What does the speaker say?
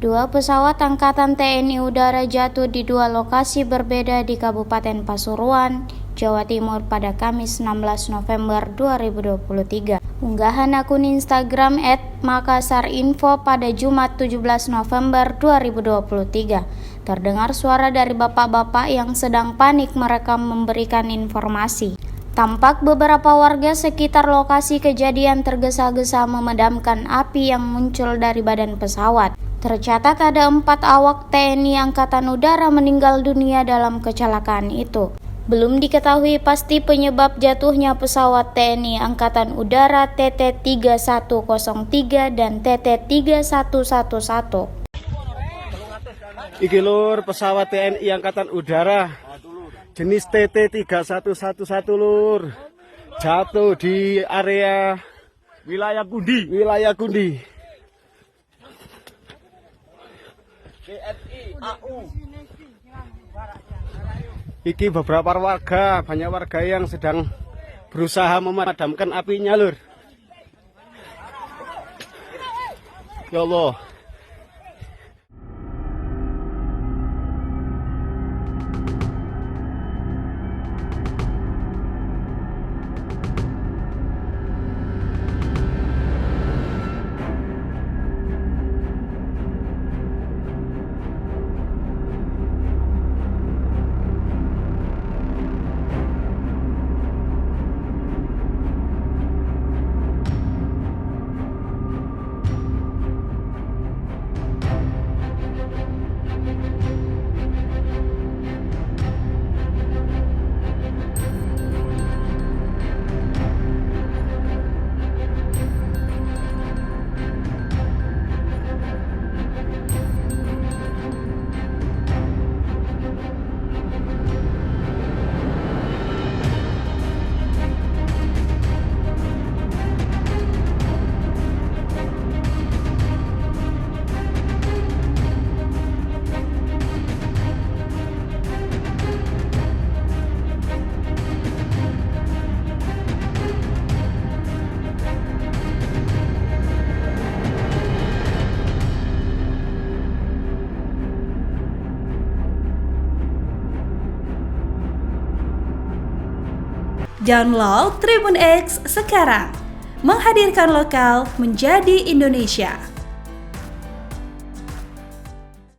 Dua pesawat Angkatan TNI Udara jatuh di dua lokasi berbeda di Kabupaten Pasuruan, Jawa Timur pada Kamis 16 November 2023. Unggahan akun Instagram @makassarinfo pada Jumat 17 November 2023. Terdengar suara dari bapak-bapak yang sedang panik merekam memberikan informasi. Tampak beberapa warga sekitar lokasi kejadian tergesa-gesa memadamkan api yang muncul dari badan pesawat. Tercatat ada 4 awak TNI Angkatan Udara meninggal dunia dalam kecelakaan itu. Belum diketahui pasti penyebab jatuhnya pesawat TNI Angkatan Udara TT-3103 dan TT-3111. Iki lur, pesawat TNI Angkatan Udara jenis TT-3111 lur, jatuh di area wilayah Gundi. TNI AU. Iki beberapa warga, banyak warga yang sedang berusaha memadamkan apinya lur. Ya Allah. Download Tribun X sekarang, menghadirkan lokal menjadi Indonesia.